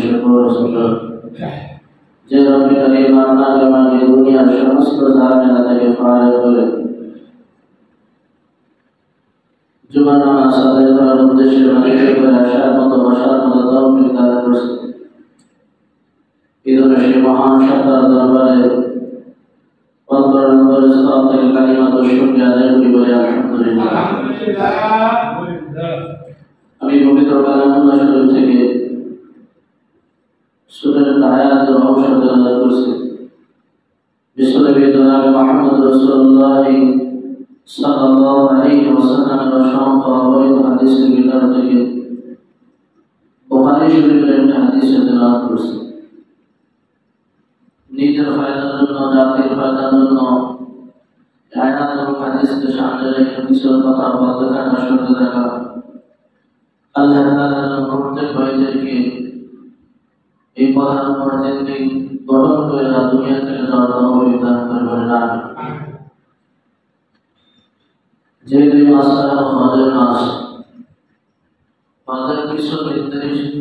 শুকর সুন্দর যে রব্বি করিম আপনাকে মাঝে দুনিয়ার সমস্ত ঝামেলা থেকে ফারেক করে জুমার নামাজ আদায় করার উদ্দেশ্যে মালিকের করে আসার মতো বসার মতো তৌফিক দান করছে। ঈদুল সেই মহান সত্তার দরবারে অন্তরে স্তর থেকে কালিমা তো শুকরিয়া আদায় করি বলে আলহামদুলিল্লাহ। আমি পবিত্র কালামুল্লাহ শরীফ থেকে সূরা আয়াতের অংশ তেলাওয়াত করছি। বিশ্বনবী জনাব মুহাম্মদ রাসূলুল্লাহ সাল্লাল্লাহু আলাইহি ওয়াসাল্লামের অসংখ্য অবৈধ হাদিসের ভিতর থেকে বুখারী শরীফের একটা হাদিস তেলাওয়াত করছি। নিজের ফায়দার জন্য, জাতির ফায়দার জন্য আয়াত এবং হাদিসকে সামনে রেখে কিছু কথা বলতে থাকা, শুনতে থাকা। আল্লাহ তাআলা প্রত্যেক ভাইদেরকে এই কথার উপর জিন্দেগি গঠন করে দুনিয়া থেকে যাওয়ার তৌফিক দান করবেন। আমিন। যে দুই মাসটা হজের মাস, হজের কিছু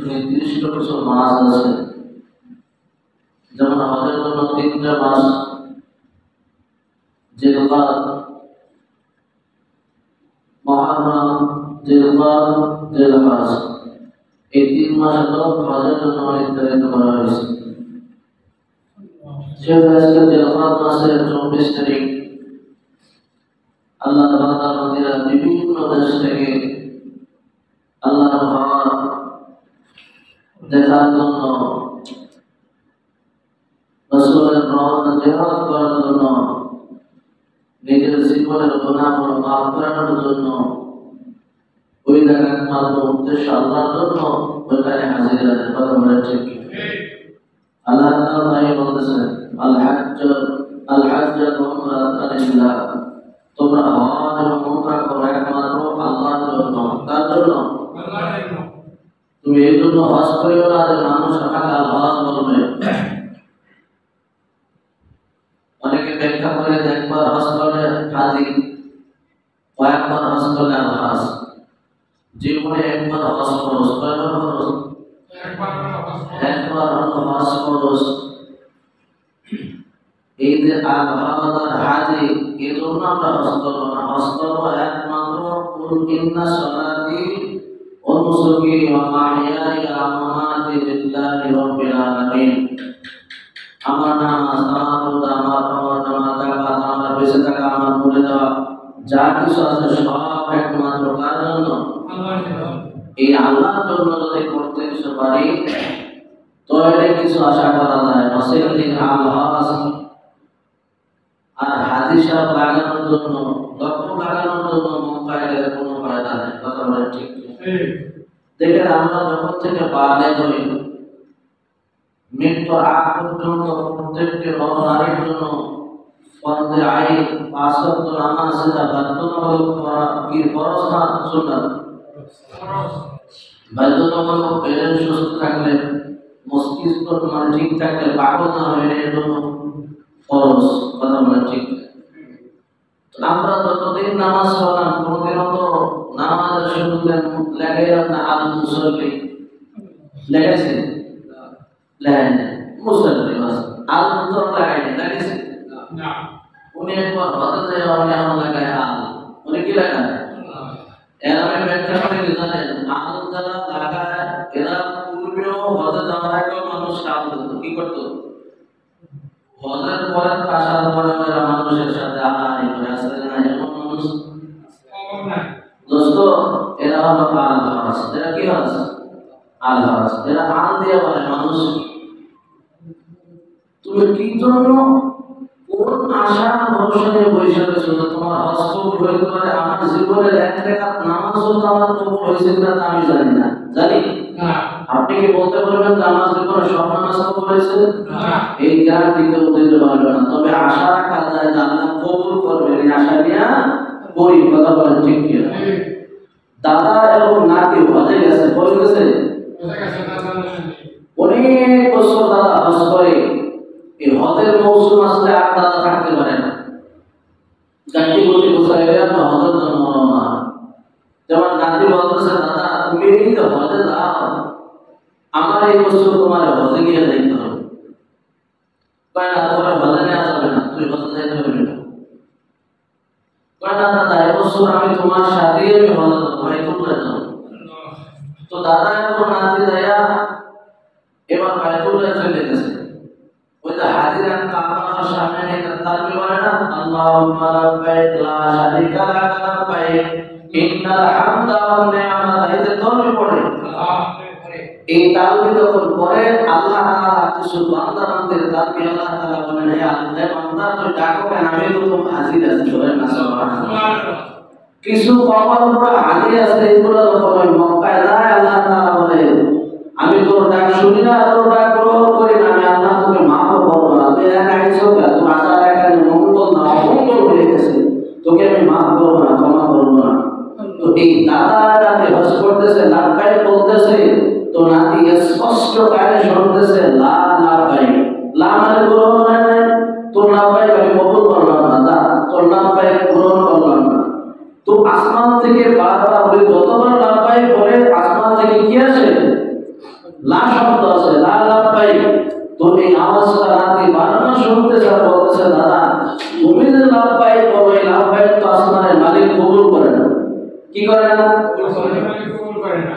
নির্দিষ্ট কিছু মাস আছে, যেমন হজের জন্য তিনটা মাস, জিলকাদ, মুহররম, জিলকাদ, জিলহজ। এই তিন মাস হজের জন্য নির্ধারিত করা হয়েছে। সেটা আজকে জিলকাদ মাসের 24 তারিখ আল্লাহ বান্দারা বিভিন্ন দেশ থেকে আল্লাহর ঘর দেখার জন্য, রাসূলের রওনা জিহাদ করার জন্য, নিজের জীবনের গুনাহগুলো মাফ করানোর জন্য, ওই জায়গার মাত্র উদ্দেশ্য আল্লাহর জন্য ওইখানে হাজির আছে। কথা বলে ঠিক আল্লাহ তাআলা তাই বলতেছেন, আল হাজ্জ উমরাতান লিল্লাহ, তোমরা হজ এবং উমরা করো একমাত্র আল্লাহর জন্য। কার জন্য? আল্লাহর জন্য। তুমি এই জন্য হজ করিও না যে মানুষ আমাকে আল হজ বলবে। অনেকে ব্যাখ্যা করে একবার হজ করলে হাজি, কয়েকবার হজ করলে আল হজ। জীবনে একবার হজ করস, কয়বার করস? একবার হজ করস। এই যে আল হজ আর হাজি, এই জন্য আমরা হজ করবো না। হজ করবো একমাত্র কুল ইন্না সলাতি ওয়া নুসুকি ওয়া মাহইয়ায়া ওয়া মামাতি লিল্লাহি রাব্বিল আলামিন। আমার নামাজ, আমার রোজা, আমার হজ, আমার যাকাত, আমার বেঁচে থাকা, আমার মরে যাওয়া, যা কিছু আছে সব একমাত্র কার জন্য? আল্লাহর জন্য। এই আল্লাহর জন্য যদি করতে কিছু পারি তাহলে কিছু আশা করা যায়। নসিরুল আল-হজ আর হাদিস লাগানোর জন্য, লক্ষ্য লাগানোর জন্য মোবাইলের কোনো ফায়দা নেই। কথা বলে ঠিক? দেখেন, আমরা যখন থেকে বালেগ হই, মৃত্যুর আগ পর্যন্ত প্রত্যেকটি নর-নারীর জন্য ফরজে আইন, ৫ ওয়াক্ত নামাজ সেটা বাধ্যতামূলক করা কি ফরজ না সুন্নাত? বাধ্যতামূলক। ব্রেন সুস্থ থাকলে, মস্তিষ্ক মানে ঠিক থাকলে, পাগল না হলে এর জন্য ফরজ। কথা বলে ঠিক? আমরা যতদিন নামাজ পড়লাম কোনদিনও তো নামাজের শুরুতে লেগে না আল মুসল্লি লেগেছে? লেখেন মুসল্লি বাস, আল তো লাগাইনি, লেগেছে না। উনি একবার হতে যায়, উনি আমার লাগায় আল, উনি কি লাগায়? এরা আমি ব্যাখ্যা করে জানেন, আল যারা লাগায় এরা পূর্বেও হতে যাওয়ার আগেও মানুষ কাজ করতো। কি করতো? হজের পরে আসার পরে এরা মানুষের সাথে আলাদা করে আসলে না, এমন মানুষ দোস্ত, এরা হলো আল হজ। এরা কি হজ? আল হজ। এরা আল দিয়ে বলে মানুষ তুমি কি জন্য, কোন আশা ভরসা নিয়ে বসে রয়েছো তোমার হজ কবুল হইতে পারে? আমার জীবনের এক রাকাত নামাজও আমার কবুল হয়েছে কিনা তা আমি জানি না। জানি না। আপনি কি বলতে পারবেন যে আমার জীবনে সব নামাজ কবুল হয়েছে? না। এই গ্যারান্টি কেউ দিতে পারবে না। তবে আশা রাখা যায় যে আল্লাহ কবুল করবেন, এই আশা নিয়ে করি। কথা বলেন ঠিক কি? দাদা এবং নাতি হজে গেছে, বলে গেছে অনেক বছর দাদা হজ করে। এই হজের মৌসুম আসলে আর দাদা থাকতে পারে না, গাড়ি গতি কোথায় হজের জন্য রওনা। যেমন নাতি বলতেছে, দাদা তুমি এই যে হজে যাও, আমার এই বছর তোমার হজে নিয়ে যাইতে হবে। কয় না তোমার হজে নেওয়া যাবে না, তুই হজে যাইতে পারবি না। কয় না দাদা এই বছর আমি তোমার সাথেই আমি হজে যাবো, বাইতুল্লাহ যাবো। তো দাদা এখন নাতি যাইয়া এবার বাইতুল্লাহ চলে গেছে। ওই যে হাজিরান কাবার সামনে একটা তাকবীর বলে না, আল্লাহুম্মা লাব্বাইক লা শারীকা লাক লাব্বাইক ইন্নাল হামদা ওয়ান নি'মাতা, এই যে তাকবীর পড়ে এই তাকবীর যখন পড়ে আল্লাহ তাআলা কিছু বান্দা-বান্দির তাকবীর আল্লাহ তাআলা বলেন, হে আল্লাহ বান্দা তুই ডাকো কেন, আমি তো তোমার হাজির আছি। বলেন না সুবহানাল্লাহ। কিছু কবর পুরো হাজির আছে, এগুলো যখন ওই মক্কায় যায় আল্লাহ তাআলা বলে আমি তোর ডাক শুনি না, তোর ডাক গ্রহণ করি না, আমি আল্লাহ তোকে মাফ করবো না। তুই একা আইছো কেন, তোর আসার এখানে মঙ্গল না অমঙ্গল হয়ে গেছে, তোকে আমি মাফ করবো না, ক্ষমা করবো না। তো এই দাদা রাতে হজ করতেছে, লাভবাই বলতেছে, তো নাতি স্পষ্ট কানে শুনতেছে লা লাভবাই, লা মানে গ্রহণ হয় না, তোর লাভবাই আমি কবুল করলাম না, দা তোর লাভবাই গ্রহণ করলাম না। তো আসমান থেকে বারবার বলে যতবার লাভবাই বলে আসমান থেকে কি আসে, লা শব্দ আছে, লা লাভবাই। তো এই আওয়াজটা নাতি বারবার শুনতেছে আর বলতেছে দাদা তুমি যে লাভবাই বলো, এই লাভবাই তো আসমানের মালিক কবুল করে না। কি করে না?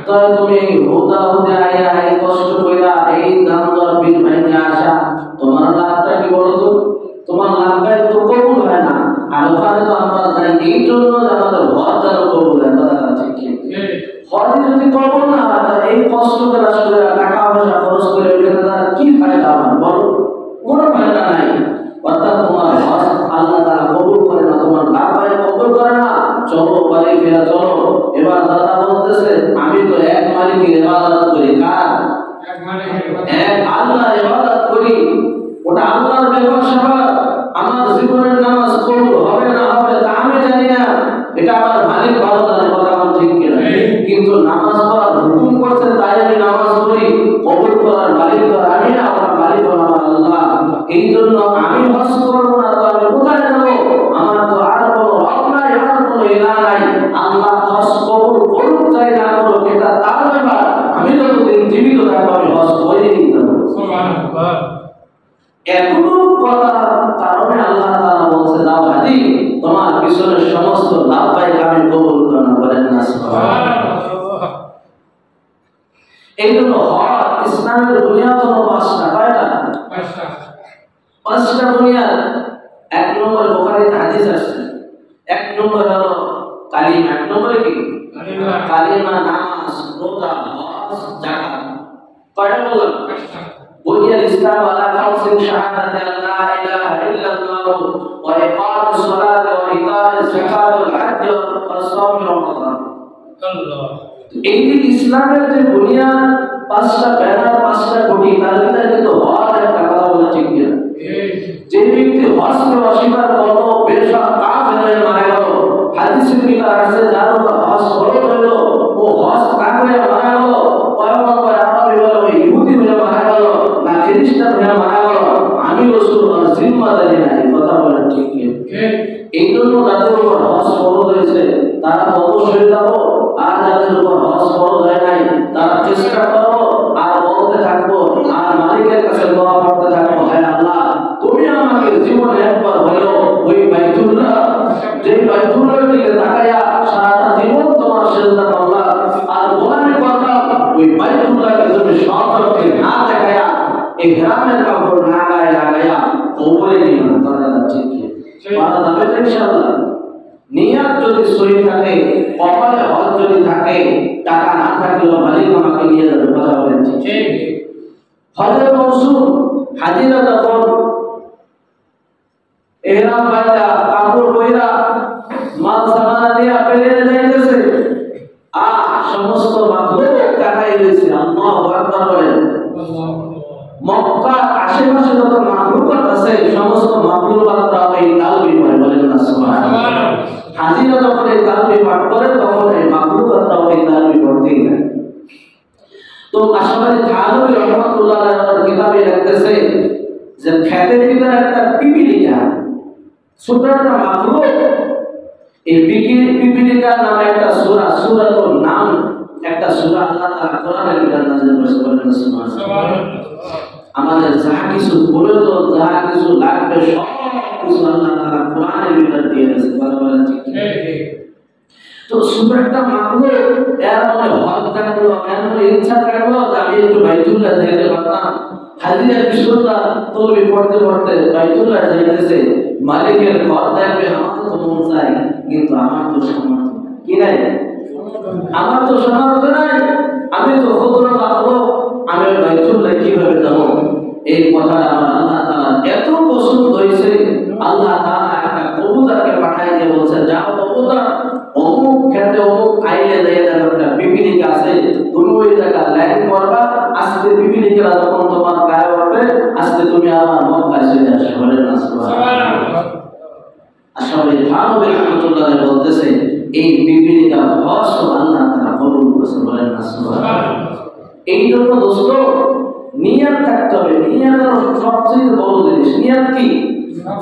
তাই তুমি হুদা হুদা আইয়া এই কষ্ট কইরা এই দাম দর বিল ভাইতে আসা, তোমার লাভটা কি বলো তো? তোমার লাভবাই তো কবুল হয় না। আর ওখানে তো আমরা যাই এই জন্য যে আমাদের হজ যেন কবুল হয়। কথা ঠিক কি? হজ যদি কবুল না হয় তাহলে এই কষ্ট করে আসলে টাকা পয়সা খরচ করে ওইখানে তার কি ফায়দা আমার বলো? কোনো ফায়দা নাই। অর্থাৎ তোমার হজ আল্লাহ তাআলা কবুল করে না, তোমার লাভবাই কবুল করে না। চলো বাড়ি ফেরা চলো। এবার দাদা বলতেছে আমি তো এক মালিকের ইবাদত করি, কার? এক আল্লাহর ইবাদত করি, ওটা আল্লাহর ব্যবসা। আমার জীবনের নামাজ কবুল হবে না হবে তা আমি জানি না, এটা আমার মালিক ভালো জানে। কথা বল ঠিক কিনা? কিন্তু নামাজ পড়ার হুকুম করছেন তাই আমি নামাজ পড়ি, কবুল করার মালিক তো আমি না, আমার মালিক হলো আমার আল্লাহ। এই জন্য আমি হজ করবো না তো আমি কোথায় যাবো? আমার তো আর কোনো রব নাই, আর কোনো ইলাহ নাই। আল্লাহ হজ কবুল করুক চাই না করুক এটা তার ব্যাপার। আমি যতদিন জীবিত থাকবো আমি হজ করেই যাবো। সুবহানাল্লাহ। এতটুকু কথার কারণে আল্লাহ তাআলা বলছে দাও হাজি তোমার পিছনের সমস্ত লাভবাই আমি কবুল করব না। বলেন না সুবহানাল্লাহ। এই জন্য হজ ইসলামের বুনিয়াদ হলো পাঁচটা। কয়টা? পাঁচটা বুনিয়াদ। এক নম্বর বুখারীতে হাদিস আছে, এক নম্বর হলো কালিমা। এক নম্বর কি? কালিমা, নামাজ, রোজা, হজ, যাকাত। কয়টা বললাম? بني الإسلام على خمس شهادة أن لا إله إلا الله وإقام الصلاة وإيتاء الزكاة والحج وصوم رمضان। এই যে ইসলামের যে বুনিয়াদ পাঁচটা ব্যানার, পাঁচটা কোটি, তার ভিতরে কিন্তু হজ একটা। কথা বলে ঠিক কিনা? যে ব্যক্তি হজকে অস্বীকার করলো বেশক কাফের হয়ে মারা গেল। হাদিসের ভিতরে আছে যার উপর হজ ফরজ হলো ও হজ কাফের হয়ে মারা গেল। পয়গম্বর আরবি বলে ওই ইহুদি হয়ে মারা গেল না খ্রিস্টান হয়ে মারা গেল, আমি রাসূল আর জিম্মাদারি নাই। কথা বলেন ঠিক কিনা? এই জন্য যাদের উপর হজ ফরজ হয়েছে তারা অবশ্যই যাবো, আর যাদের উপর হজ ফরজ হয় নাই তারা চেষ্টা করো আর বলতে থাকবো আর মালিকের কাছে দোয়া করতে থাকবো, হে আল্লাহ তুমি আমাকে জীবনে একবার হলেও ওই বাইতুল্লাহ, যে বাইতুল্লাহর দিকে তাকায়া সারাটা জীবন তোমার সিজদা করলাম আর গোলামি করলাম, ওই বাইতুল্লাহকে তুমি সচক্ষে না দেখায়া ইহরামের কাপড় না গায়ে লাগায়া কবরে নিও না। কথা ঠিক কি? পারা যাবে তো ইনশাআল্লাহ। নিয়ত যদি সহি থাকে, কপালে হজ যদি থাকে, টাকা না থাকলেও মালিক আমাকে নিয়ে যাবে। কথা বলেন ঠিক? হজের মৌসুম, হাজিরা যখন ইহরাম বাঁধা কাপড় পয়রা মাল সামানা নিয়ে প্লেনে যাইতেছে আর সমস্ত মাখলুক তাকাই রয়েছে। আল্লাহু আকবার বলেন। মক্কার আশেপাশে যত মাখলুকাত আছে সমস্ত মাখলুকাতরা এই তালবি পড়ে। বলেন না সুবহানাল্লাহ। হাজিরা যখন এই তালবি পাঠ করে তখন এই মাখলুকাতরা এই তালবি পড়তেই থাকে। তো আশরাফি থানভী রাহমাতুল্লাহ আলাইহির কিতাবে লিখতেছে যে খেতের ভিতরে একটা পিপিলিকা, ছোট একটা মাখলুক, এই পিপিলিকা নামে একটা সূরা, সূরাতুন নাম, একটা সূরা আল্লাহ তাআলা কোরআনের ভিতরে নাযিল করেছে, বলেন সুবহানাল্লাহ। আমাদের যা কিছু প্রয়োজন, যা কিছু লাগবে সব কিছু আল্লাহ তাআলা কোরআনের ভিতরে দিয়ে দিয়েছে, বলেন ঠিক ঠিক। তো সূরাটা মানলে এর মনে হক থাকলো, এর মনে ইচ্ছা থাকলো যে আমি একটু বাইতুল্লাহ যাইতে পারতাম। হাজিরা বিশ্বল্লাহ তলবি পড়তে পড়তে বাইতুল্লাহ যাইতেছে, মালিকের ঘর দেখবে, আমার তো মন চাই কিন্তু আমার তো সামর্থ্য কি নাই, আমার তো সামর্থ্য নাই, আমি তো খুদরা পাবো, আমি বাইতুল্লাহ কিভাবে যাব? এই কথাটা আমার আল্লাহ তাআলা এত পছন্দ হয়েছে, আল্লাহ তাআলা একটা কবুতরকে পাঠায় দিয়ে বলছে, যাও কবুতর, অমুক খেতে অমুক আইলে দিয়ে একটা পিপিলিকা আছে, তুমি ওই জায়গা ল্যান্ড করবা, আজকে পিপিলিকা যখন তোমার গায়ে উঠবে, আজকে তুমি আমার মক্কায় চলে আসবে, বলেন না সুবহানাল্লাহ। আসলে থানবী রাহমাতুল্লাহ বলতেছে এই পিপিলিকা হস আল্লাহ তাআলা কবুল করেছে, বলেন না সুবহানাল্লাহ। এই জন্য দোস্ত নিয়ত থাকতে হবে, নিয়ত সবচেয়ে বড় জিনিস। নিয়ত কি?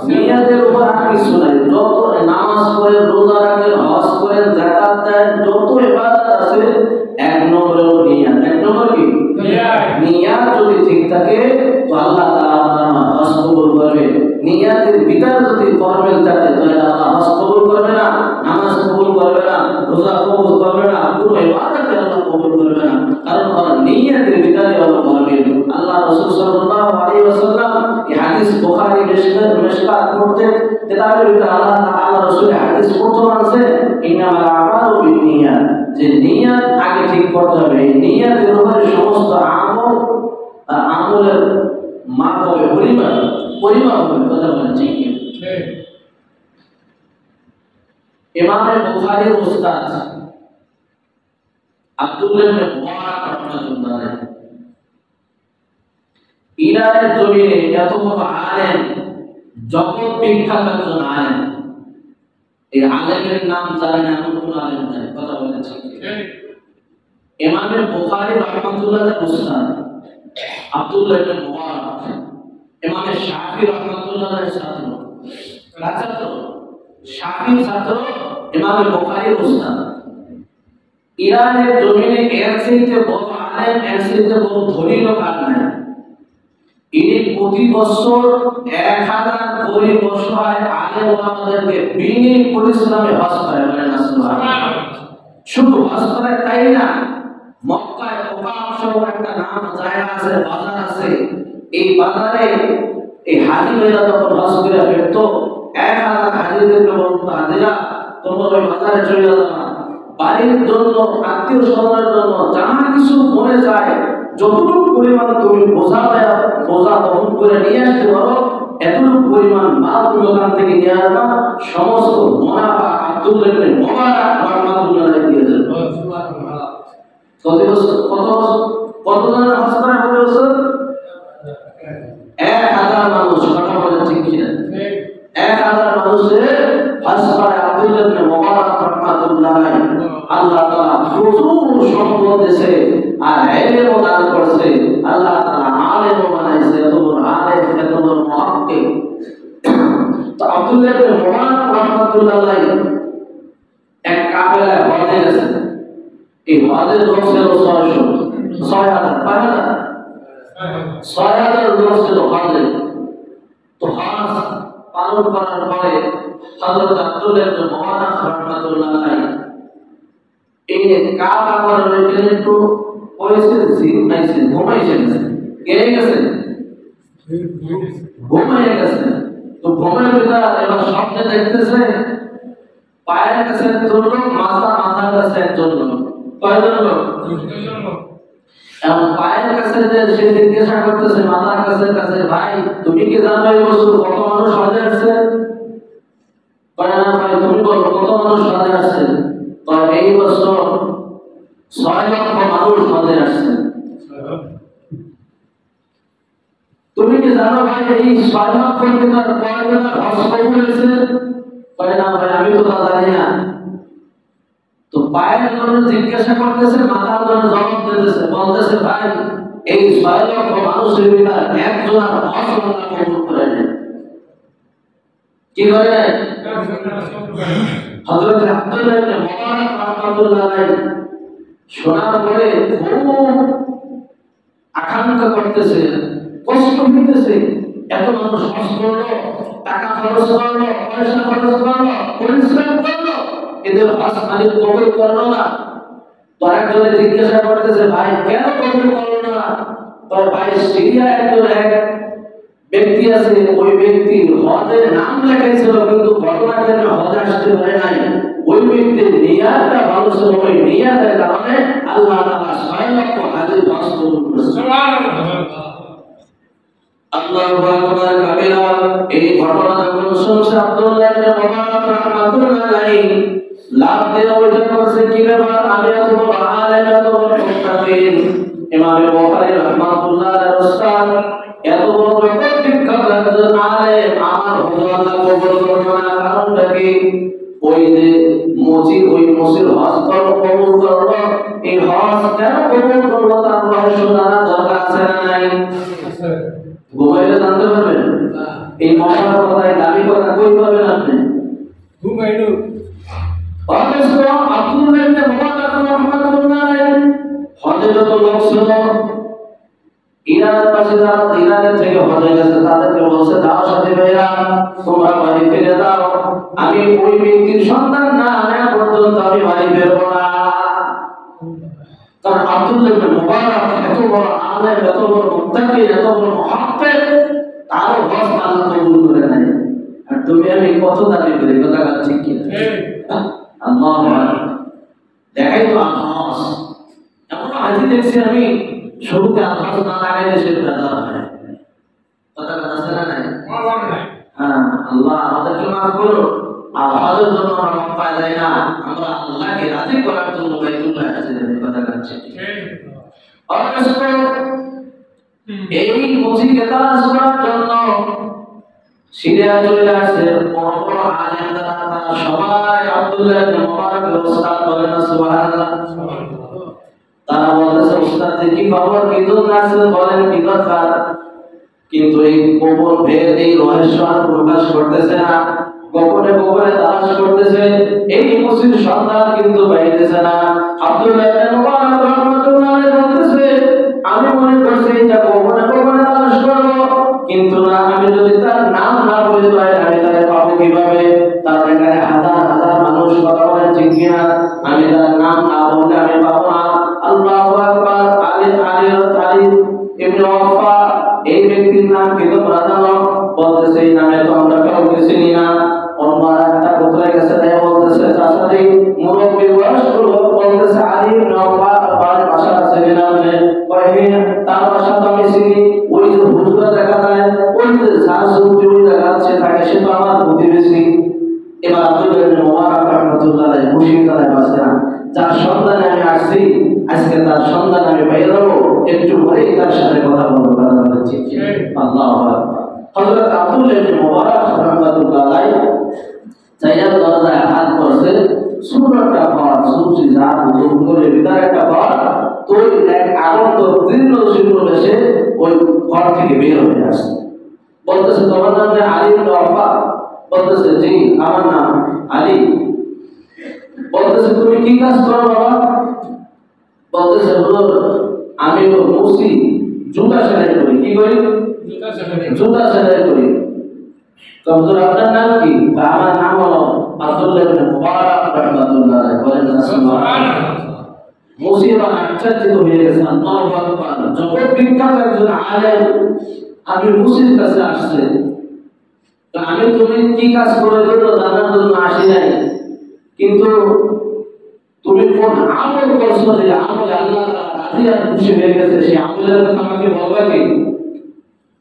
নিয়তের উপর আর কিছু নাই। যত নামাজ পড়েন, রোজা রাখেন, হজ করেন, যাকাত দেন, যত ইবাদত আছে, এক নম্বরে নিয়ত। এক নম্বর কি? নিয়ত যদি ঠিক থাকে তো আল্লাহ তাআলা আপনার হজ কবুল করবে। নিয়তের ভিতরে যদি কর্মেল থাকে তো আল্লাহ হজ কবুল করবে না, নামাজ কবুল করবে না, রোজা কবুল করবে না, পুরো ইবাদত আল্লাহ কবুল করবে না। কারণ নিয়তের ভিতরে হলো কর্মেল। আল্লাহ রাসূল সাল্লাল্লাহু আলাইহি ওয়াসাল্লাম এই হাদিস বুখারী মিশকাত করতে কিতাবের ভিতরে আল্লাহ তাআলা রাসূল হাদিস প্রথম আছে, ইন্নামাল আমালু বিন্নিয়াত, যে নিয়ত আগে ঠিক করতে হবে। এই নিয়তের উপরে সমস্ত আমলের মাপ হবে, পরিমাপ হবে, কথা বলেন ঠিক কি? ইমাম বুখারীর উস্তাদ আব্দুল্লাহ ইবনে মুবারক রাহমাতুল্লাহ আলাইহি ইরানের জমিনে এত বড় আলেম, জগৎ বিখ্যাত একজন আলেম। এই আলেমের নাম জানেন এমন কোন আলেম নাই, কথা বলেন ঠিক কি? ইমাম বুখারী রাহমাতুল্লাহ আলাইহি উস্তাদ আব্দুল্লাহ ইবনে মুবারক, ইমাম শাফি রাহমাতুল্লাহ আলাইহি ছাত্র, শাফি ছাত্র, ইমাম বুখারীর উস্তাদ। ইরানের জমিনে এর চেয়ে বড় আলেম, এর চেয়ে বড় ধনী লোক আর নাই। ইনি প্রতি বছর 1000 গরিব অসহায় আলেম ওলামাদেরকে বিনা পরিশ্রমে হজ করে, বলেন না সুবহানাল্লাহ। শুধু হজ করে তাই না, মক্কায় ওকাফ শহর একটা নাম জায়গা আছে, বাজার আছে, এই বাজারে এই হাজিরা যখন হজ করে ফেরত 1000 হাজিদেরকে বলতো, হাজিরা তোমরা ওই বাজারে চলে যাও, বাড়ির জন্য, আত্মীয় স্বজনের জন্য যা কিছু মনে যায়, যতটুকু পরিমাণ তুমি বোঝা বহন করে নিয়ে আসতে পারো, এতটুকু পরিমাণ মাল তুমি ওখান থেকে নিয়ে আসবা, সমস্ত মুনাফা আব্দুল্লাহ ইবনে মুবারক রাহমাতুল্লাহ আলাইহি দিয়ে দেন। কত জনের হজ করা হবে বছর? 1000 মানুষ, কথা বলেন ঠিক কিনা? 1000 মানুষের হজ করে আব্দুল্লাহ ইবনে মুবারক রাহমাতুল্লাহ আলাইহি। আল্লাহ তাআলা প্রচুর সম্পদ দিয়েছে আর ইলম দান করেছে। আল্লাহ তাআলা আলেম বানাইছে, এত বড় আলেম, এত বড় মুহাক্কিক। তো আব্দুল্লাহ ইবনে মুবারক রাহমাতুল্লাহ আলাইহি এক কাফেলায় হজে গেছেন। এই হজের লোক ছিল 6000 লোক ছিল হজে। তো হজ পালন করার পরে হযরত আব্দুল্লাহ ইবনে মুবারক রাহমাতুল্লাহ আলাইহি এই কাবা ঘরের ওইখানে একটু ঘুমাইয়ে গেছে। তো ঘুমের ভিতরে এবার স্বপ্নে দেখতেছে পায়ের কাছে একজন লোক, মাথার কাছে একজন লোক। কয়জন লোক? এবং পায়ের কাছে যে সে জিজ্ঞাসা করতেছে মাথার কাছে, ভাই তুমি কি জানো এই বছর কত মানুষ হজে আসছে? কয় না ভাই, তুমি বলো কত মানুষ হজে আসছে? কয় এই বছর 6 লক্ষ মানুষ হজে আসছে। তুমি কি জানো ভাই এই 6 লক্ষের ভিতর কয়জনের হজ কবুল হয়েছে? কয় না ভাই, আমি তো তা জানি না। তো পায়ের জন্য জিজ্ঞাসা করতেছে, মাথার জন্য জবাব দিতেছে, বলতেছে ভাই এই 6 লক্ষ মানুষের ভিতর একজনের হজ আল্লাহ কবুল করে নেন। কি করে নেন? হযরত আব্দুল্লাহ ইবনে মুবারক রাহমাতুল্লাহ আলাইহি শোনার পরে খুব আকাঙ্ক্ষা করতেছে, কষ্ট হইতেছে, এত মানুষ হজ করলো, টাকা খরচ করলো, পয়সা খরচ করলো, পরিশ্রম করলো, এদের হজ মালিক কবুল করলো না। তো একজনে জিজ্ঞাসা করতেছে, ভাই কেন কবুল করলো না? তো ভাই সিরিয়া একজন এক ব্যক্তি আছে, ওই ব্যক্তি হজের নাম লেখাইছিল কিন্তু ঘটনার জন্য হজ আসতে পারে নাই। ওই ব্যক্তির নিয়াতটা ভালো ছিল, ওই নিয়াতের কারণে আল্লাহ তাআলা ৬ লক্ষ হাজির হজ কবুল করেছেন। সুবহানাল্লাহ। আল্লাহু আকবার কাবীরা। এই ঘটনা যখন শুনছে আব্দুল্লাহ ইবনে মুবারক রাহমাতুল্লাহ আলাইহি লাভ দিয়ে ওইটা করছে, কি ব্যাপার? আমি এত বড় আলেম, এত বড় মুত্তাকিন, ইমাম বুখারী রাহমাতুল্লাহ আলাইহি উস্তাদ, এত বড় বিখ্যাত একজন আলেম, আমার হুজুর আল্লাহ কবুল করবে না। কারণটা কি? ওই যে মসজিদ হজ কবুল করলো, এই হজ কেন কবুল করলো তার রহস্য জানা দরকার আছে না নাই? ঘুমাইলে জানতে পারবেন? এই মশার কথায় দাবি করা কই পাবেন আপনি? ঘুমাইলো অথচ আব্দুল্লাহ ইবনে মুবারক রাহমাতুল্লাহ আলাইহি হজে যত লোক ছিল, ইরানের পাশে যারা ইরানের থেকে হজে গেছে তাদেরকে বলছে, দাও সাথে ভাইরা তোমরা বাড়ি ফিরে যাও, আমি ওই ব্যক্তির সন্তান না আনা পর্যন্ত আমি বাড়ি ফিরবো না। কারণ আব্দুল্লাহ ইবনে মুবারক এত বড় আলেম, এত বড় মুত্তাকি, এত বড় মুহাক্কিক, তারও হজ আল্লাহ কবুল করে নাই। আর তুমি আমি কত দাবি করি, কথা ঠিক কি? আল্লাহু আকবার। দেখাই তো আল্লাহ, এমন হাজি দেখছি আমি শুরুতে আল্লাহ না লাগাইলে সে বেদা হয়। কথা আছে না নাই? হ্যাঁ, আল্লাহ আমাদেরকে মাফ করো। আর হজের জন্য আমরা মক্কায় যাই না, আমরা আল্লাহকে রাজি করার জন্য বাইতুল্লাহ কাছে যাই। কথা কাছে অবশ্য এই মসজিদে তালাশ করার জন্য সিরিয়া চলে আসছে বড় বড় আলেম যারা, তারা সবাই আব্দুল্লাহ ইবনে মুবারকের উস্তাদ বলেন না সুবহানাল্লাহ। তারা বলতেছে, উস্তাদ কি খবর, কি জন্য আসছে, বলেন কি দরকার? কিন্তু এই গোপন ভেদ, এই রহস্য আর প্রকাশ করতেছে না, গোপনে গোপনে তালাশ করতেছে। এই মসজিদ সন্ধান কিন্তু পাইতেছে না। আব্দুল্লাহ ইবনে মুবারক রাহমাতুল্লাহ আলাইহি বলতেছে, আমি মনে করছি এটা গোপনে গোপনে তালাশ করব, কিন্তু না, আমি যদি তার নাম না বলে পাই আমি তাকে পাবো কিভাবে? তার এখানে হাজার হাজার মানুষ, কথা বলেন ঠিক কিনা? আমি তার নাম না বললে আমি পাবো না। আল্লাহু আকবার। আলী ইবনে ওয়াফা, এই ব্যক্তির নাম কি তোমরা জানো? বলতেছে, এই নামে তো আমরা কাউকে চিনি না। অন্য একটা কোথায় গেছে তাই বলতেছে, চাচাদি মুরব্বী বয়স্ক লোক বলতেছে, আলী ইবনে ওয়াফা তার ভাষা আছে কিনা? তার ভাষা তো আমি চিনি, ওই যে হুজুরা দেখা যায়, ওই যে শাহসুদ্দি দেখাচ্ছে তাকে, সে তো আমার প্রতিবেশী। এবার আব্দুল্লাহ ইবনে মুবারক রাহমাতুল্লাহ আলাইহি খুশি তারাই বাসে না, যার সন্ধানে আমি আসছি, আজকে তার সন্ধান আমি পেয়ে যাবো, একটু পরেই তার সাথে কথা বলবো। কথা বলছি আল্লাহু আকবার। হযরত আব্দুল্লাহ ইবনে মুবারক রাহমাতুল্লাহ আলাইহি যাইয়া দরজায় হাত করছে, সুরটা ঘর, সুচি যার জঙ্গলের ভিতরে একটা ঘর, তো এক আগন্ত দীর্ঘ শীর্ণ বেশে ওই ঘর থেকে বের হয়ে আসছে। বলতেছে, তোমার নাম আলী ইবনে ওয়াফা? বলতেছে, জি আমার নাম আলী। বলতেছে, তুমি কি কাজ করো বাবা? বলতেছে, হুজুর আমি মুসি, জুতা সেলাই করি। কি করি? জুতা সেলাই করি। তো হুজুর আপনার নাম কি? আমার নাম হলো আব্দুল্লাহ ইবনে মুবারক রাহমাতুল্লাহ আলাইহি। বলেন না সুবহানাল্লাহ। মুসিবা আশ্চর্যিত হয়ে গেছে। আল্লাহু আকবার। জগৎ বিখ্যাত একজন আলেম আমি মুসির কাছে আসছে, তো আমি তুমি কি কাজ করে তো জানার জন্য আসি নাই, কিন্তু তুমি কোন আমল করছো, যে আমল আল্লাহ রাজি আর খুশি হয়ে গেছে, সেই আমলের কথা আমাকে বলবা কি?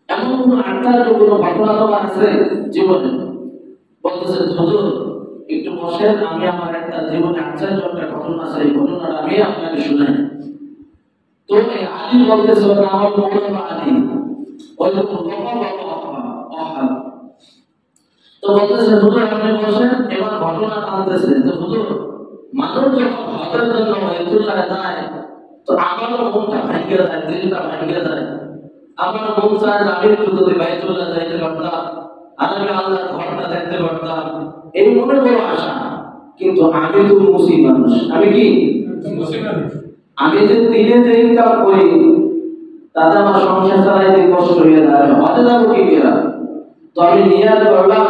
এমন কোন আশ্চর্য কোন ঘটনা তোমার আছে জীবনে? বলতেছে, হুজুর একটু বসেন, আমি আমার একটা জীবনে আশ্চর্য একটা ঘটনা আছে, এই ঘটনাটা আমি আপনাকে শুনাই। তো এই আলী বলতেছে, আমার মৌলানা আলী, ওই তো বলতেছে, হুজুর আপনি বসেন। এবার ঘটনা টানতেছে, যে হুজুর মানুষ যখন হজের জন্য বাইতুল্লাহ যায়, তো আমারও মনটা ভাঙিয়ে যায়, দিলটা ভাঙিয়ে যায়। আমার মন চায় আমি একটু যদি বাইতুল্লাহ যাইতে পারতাম, আর আমি আল্লাহর ঘরটা দেখতে পারতাম, এই মনে বড় আশা। কিন্তু আমি তো মুসলিম মানুষ। আমি কি মুসলিম মানুষ? আমি যে দিনে যে ইনকাম করি তাতে আমার সংসার চালাইতে কষ্ট হয়ে যাবে, হতে যাবো কি কিনা। তো আমি নিয়াত করলাম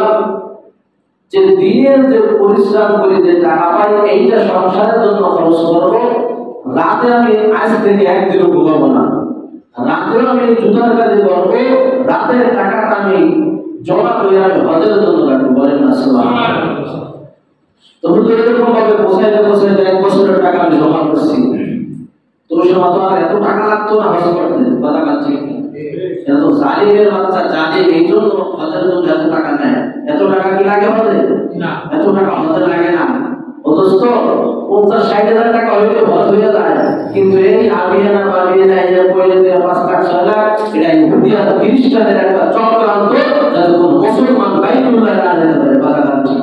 যে দিনের যে পরিশ্রম করি, যে টাকা পাই, এইটা সংসারের জন্য খরচ করবো। রাতে আমি আজ থেকে একদিনও ঘুমাবো না, রাতেও আমি জুতার কাজে করবো, রাতের টাকাটা আমি জমা করে আমি হজের জন্য রাখবো। বলেন না সুবহানাল্লাহ। তবু তো এরকম ভাবে বসাইতে বসাইতে 1 বছরের টাকা আমি জমা করছি। তো ওই সময় তো আর এত টাকা লাগতো না হজ করতে, কথা কাছে এত জালিমের বাচ্চা জানে এই জন্য হজের জন্য এত টাকা নেয়। এত টাকা কি লাগে হজে? না, এত টাকা হজে লাগে না। অথচ 50-60 হাজার টাকা হইলে হজ হয়ে যায়। কিন্তু এই আবিয়ানা বাবিয়ানা এই পয়লে 5 লাখ 6 লাখ এটা ইহুদিয়া খ্রিস্টানের একটা চক্রান্ত, যাতে কোনো মুসলমান বাইতুল্লাহ না যেতে পারে। কথা কাছে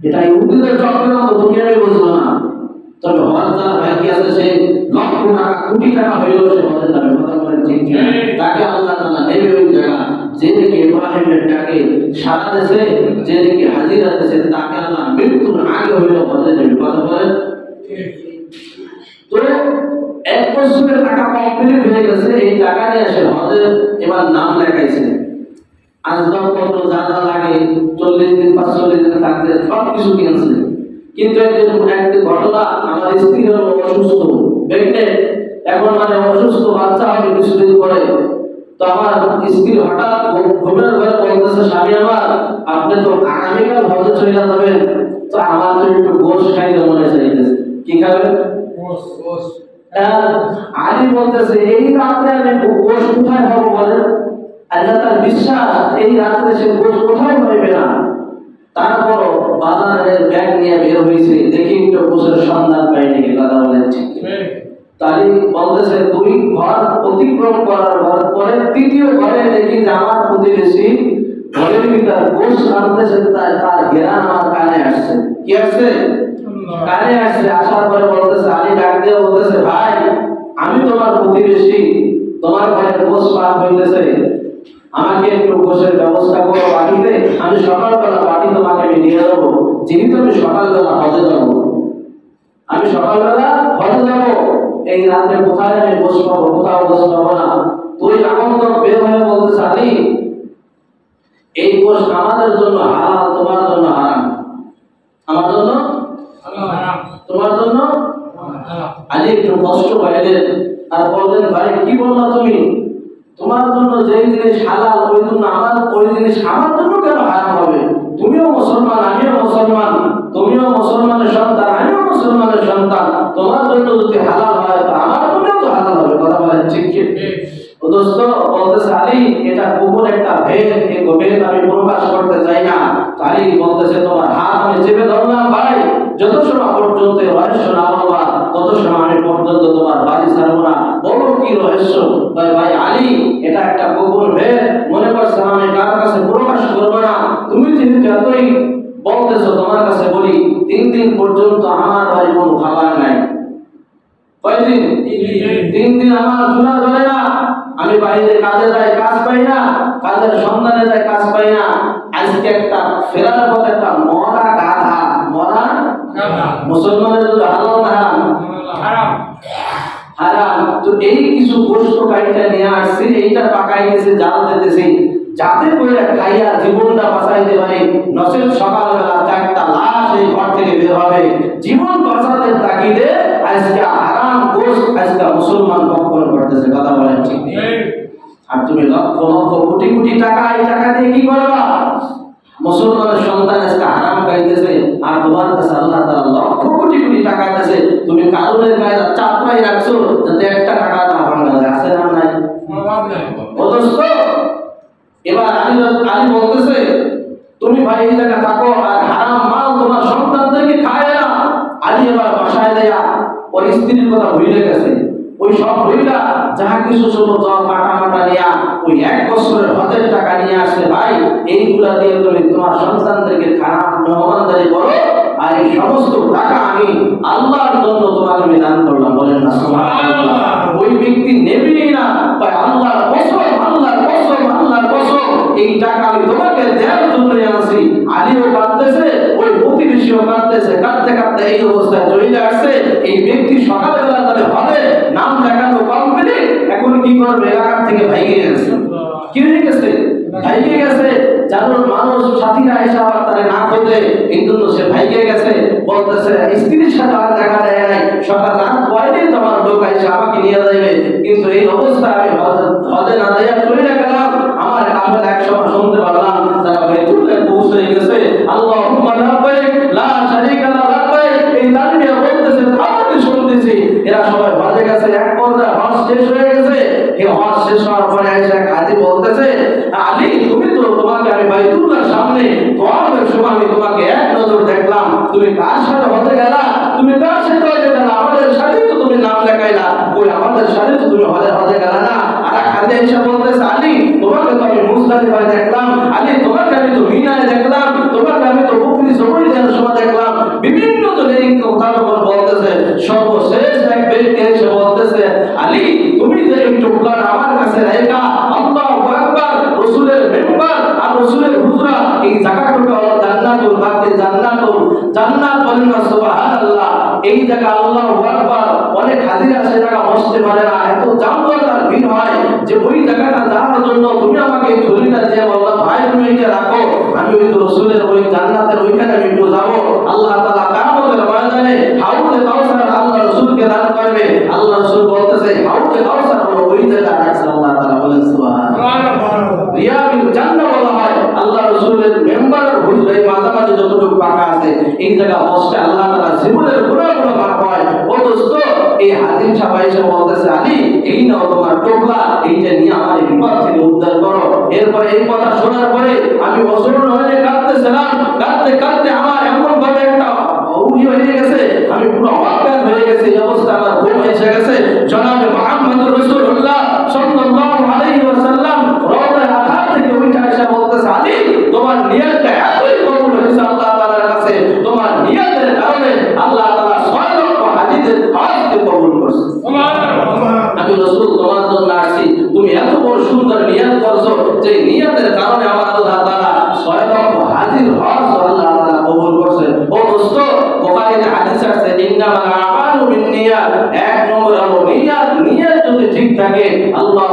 এটা ইহুদিদের চক্রান্ত, তুমি আমি বুঝবো না। তবে হজ যার ভাগ্যে আছে সে লক্ষ টাকা কোটি টাকা হইলেও সে হজে যাবে। কথা বলেন ঠিক না? তাকে আল্লাহ তাআলা নেবে ওই জায়গা যেদিকে ইব্রাহিমের ডাকে সারা দেশে, যেদিকে হাজিরা দেশে, তাকে আল্লাহ মৃত্যুর আগে হইলেও হজে নেবে। কথা বলেন। তো 1 বছরের টাকা কমপ্লিট হয়ে গেছে, এই টাকা নিয়ে সে হজে এবার নাম লেখাইছে। আসবাবপত্র যা যা লাগে 40 দিন 45 দিন থাকতে সব কিছু কিনছে। কিন্তু একটি ঘটনা, আমার স্ত্রী হলো অসুস্থ, প্রেগনেন্ট, এখন মানে অসুস্থ, বাচ্চা হবে কিছুদিন পরে। তো আমার স্ত্রী হঠাৎ ঘুমের ঘরে বলতেছে, স্বামী আমার, আপনি তো আগামীকাল হজে চলে যাবেন, তো আমার তো একটু গোশত খাইতে মনে চাইতেছে। কি খাবেন? গোশত। আলী বলতেছে, এই রাত্রে আমি গোশত কোথায় পাবো বলেন? আল্লাহ তার বিশ্বাস এই রাত্রে সে গোশত কোথায় পাইবে না। তারপর বাজারের ব্যাগ নিয়ে বের হয়েছে, দেখি একটু গোশতের সন্ধান পাই নাকি। কথা বলেন ঠিক? তাই বলতেছে 2 ঘর অতিক্রম করার পরে 3য় ঘরে দেখি যে আমার প্রতিবেশী ঘরের ভিতর গোশত আনতেছে, তার ঘেরান আমার কানে আসছে। কি আসছে? কানে আসছে। আসার পরে বলতেছে, আলী ডাক দিয়ে বলতেছে, ভাই আমি তোমার প্রতিবেশী, তোমার ঘরে গোশত পাক হইতেছে, আমাকে একটু গোশতের ব্যবস্থা করো বাড়িতে, আমি সকালবেলা বাড়ি তোমাকে আমি নিয়ে যাবো, যেহেতু আমি সকালবেলা হজে যাবো, আমি সকালবেলা হজে যাবো, এই রাতে কোথায় আমি গোশত পাবো? কোথাও গোশত পাবো না। তুই আগমন বের হয়ে বলতেছে, আলী এই গোশত আমাদের জন্য হালাল, তোমার জন্য হারাম। আমার জন্য হারাম, তোমার জন্য হারাম। আলী একটু কষ্ট পাইলেন আর বললেন, ভাই কি বললা তুমি? তোমার জন্য যে জিনিস হালাল ওই জন্য ওই জিনিস আমার জন্য কেন হারাম হবে? তুমিও মুসলমান, আমিও মুসলমান, তুমিও মুসলমানের সন্তান, আমিও মুসলমানের সন্তান, তোমার জন্য যদি হালাল হয় তো আমার জন্য তো হালাল হবে। কথা বলেন ঠিক কি? দোস্ত বলতেছে, আলী এটা গোপন একটা ভেদ, এই ভেদ আমি প্রকাশ করতে চাই না। আলী বলতেছে, তোমার হাত আমি চেপে ধরলাম, ভাই যত সময় পর্যন্ত রহস্য না বলবা তত সময় আমি পর্যন্ত তোমার বাড়ি ছাড়বো না। বলো কি রহস্য? ভাই আলী এটা একটা গোপন ভেদ, মনে করছো আমি কার কাছে প্রকাশ করবো না। তুমি যেহেতু এতই বলতেছো, তোমার কাছে বলি, 3 দিন পর্যন্ত আমার বাড়ি কোনো খাবার নাই। কয়দিন? 3 দিন আমার চুলা জ্বলে না, আমি বাইরে কাজে যাই, কাজ পাই না, কাজের সন্ধানে যাই, কাজ পাই না। আজকে একটা ফেরার পথে একটা মরা গাধা, মরা গাধা, মুসলমানের জন্য হালাল না হারাম? হারাম। তো এই কিছু গোশত কাইটা নিয়ে আসছে, এইটা পাকাইতেছে, জাল দিতেছে, যাতে করে খাইয়া জীবনটা বাঁচাইতে পারে। নসেল সকালবেলা 4টা লাশ এই ঘর থেকে বের হবে। জীবন বাঁচাতে তাগিদে আজকে হারাম গোশত আজকে মুসলমান ভক্ষণ করতেছে। কথা বলেন ঠিক? আর তুমি লক্ষ লক্ষ কোটি কোটি টাকা, এই টাকা দিয়ে কি করবা? মুসলমানের সন্তান আজকে হারাম খাইতেছে, আর তোমার কাছে আল্লাহ তাআলা লক্ষ কোটি কোটি টাকা দিয়েছে, তুমি কারণের গায়ে চাপড়াই রাখছো যাতে একটা টাকা না ভাঙা যায়। আছে না নাই? অথচ এবার আলী বলতেছে, তুমি ভাই এই জায়গা থাকো আর হারাম মাল তোমার সন্তানদেরকে খায় না। আলী এবার বাসায় দেয়া ওর স্ত্রীর কথা ভুলে গেছে। ওই সব ভুইলা যাহা কিছু ছোট জল কাটা মাটা নিয়া ওই 1 বছরের হজের টাকা নিয়ে আসছে। ভাই এইগুলা দিয়ে তুমি তোমার সন্তানদেরকে খারাপ মেহমানদারি করো, আর এই সমস্ত টাকা আমি আল্লাহর জন্য তোমাকে আমি দান করলাম। বলেন না সুবহানাল্লাহ। ওই ব্যক্তি নেবেই না, তাই আল্লাহর কসম, আল্লাহর কসম, আল্লাহর কসম, এই টাকা আমি তোমাকে দেওয়ার জন্য আনছি। আলীও কাঁদতেছে, ওই প্রতিবেশী ব্যক্তিও কাঁদতেছে, কাঁদতে কাঁদতে এই অবস্থায় চলে আসছে। এই ব্যক্তি সকালবেলা তাহলে হবে নাম দেখানো কমপ্লিট, এখন কি করবে? এলাকার থেকে ভাইগে গেছে। কি হয়ে গেছে? ভাইগে গেছে। জানুন মানুষ সাথীরা এসে আবার তারা না খোঁজে, এই জন্য সে ভাইগে গেছে। বলতেছে স্ত্রীর সাথে আর দেখা দেয় নাই, সকাল রাত পরে তোমার লোক এসে আমাকে নিয়ে যাবে, কিন্তু এই অবস্থায় আমি হজে না যাইয়া চলে গেলাম। আমার কাপড় এক সময় শুনতে পারলাম তারা বাইতুল্লাহ পৌঁছে গেছে। আল্লাহুম্মা লাব্বাইক লা শারীকা লাক লাব্বাইক, এই তালবিয়া বলতেছে, তাহলে শুনতেছি এরা সবাই হজে গেছে। এক পর্যায়ে হজ শেষ হয়ে গেছে। এই হজ শেষ হওয়ার পরে এসে কাজী বলতেছে, আলী তুমি তো, তোমাকে আমি বাইতুল্লাহর সামনে তোমার সময় আমি তোমাকে এক নজর দেখলাম, তুমি কার সাথে হজে গেলা? তুমি কার সাথে হজে গেলা? আমাদের সাথে তো তুমি নাম লেখাইলা, ওই আমাদের সাথে তো তুমি হজে গেলা না। আর কাজী এসে বলতেছে, আলী তোমাকে তো আমি মুজদালিফায় দেখলাম, আলী তোমাকে আমি তো মিনায় দেখলাম, তোমাকে আমি তো বকরি জবাই দেওয়ার সময় দেখলাম। বিভিন্ন জন এই কথা যখন বলতেছে, সর্বশেষ এক ব্যক্তি এসে বলতেছে, আলী তুমি যে একটু প্ল্যান আমার কাছে রেখা, আল্লাহু আকবার, রাসূলের মেম্বার আর রাসূলের হুজরা, এই জায়গাটা হলো জান্নাতুল বাকি, জান্নাত বলেন না সুবহানাল্লাহ। এই জায়গা আল্লাহু আকবার, অনেক হাজিরা সে জায়গা বসতে পারে না, এত জামজট আর ভিড় হয় যে ওই জায়গাটা যাওয়ার জন্য তুমি আমাকে থলিটা দিয়ে বললা, ভাই তুমি এটা রাখো, আমি ওই রাসূলের ওই জান্নাতের ওইখানে আমি একটু যাবো। আল্লাহ তাআলা কিয়ামতের ময়দানে হাউজে কাউসার আল্লাহ রাসূলকে দান করবে। আল্লাহ রাসূল বলতেছে হাউজে কাউসার হলো ওই জায়গা রাখছে। আল্লাহ তাআলা বলেন সুবহানাল্লাহ। রিয়াবিল জান্নাহ বলা হয় আল্লাহ রাসূলের মেম্বারের হুজুরে মাঝামাঝি যতটুকু পাকা আছে এই জায়গা বসতে আল্লাহ তাআলা জীবনের পুরো ভাগ হয়। ও দোস্ত, এই হাজিম সাহেব এসে বলতেছে, আলী এই নাও তোমার টোকলা, এইটা নিয়ে আমার এই বিপদ থেকে উদ্ধার করো। এরপরে এই কথা শোনার পরে আমি অসরণ হয়ে কাঁদতেছিলাম, কাঁদতে কাঁদতে আমার এমন ভাবে একটা হয়ে গেছে, আমি পুরো অজ্ঞান হয়ে গেছি। এই অবস্থা আমার ঘুম এসে গেছে। জনাবে মুহাম্মদুর রাসূলুল্লাহ সাল্লাল্লাহু আলাইহি ওয়াসাল্লাম রওজায় আথা থেকে উঠে এসে বলতেছে, আলী তোমার নিয়তটা এতই কবুল হয়েছে আল্লাহ তাআলার কাছে, তোমার নিয়তের কারণে আল্লাহ তাআলা 6 লক্ষ হাজীদের হজকে কবুল করছে। সুবহানাল্লাহ। আমি রাসূল তোমার জন্য আসছি, তুমি এত বড় সুন্দর নিয়ত করছো, যে নিয়তের কারণে আমার আল্লাহ তাআলা 6 লক্ষ হাজীর হজ আল্লাহ তাআলা কবুল করছে। ও দোস্ত, বুখারীতে হাদিস আছে, ইন্নামাল আমালু বিন্নিয়াত, এক নম্বর হলো নিয়ত। নিয়ত যদি ঠিক থাকে আল্লাহ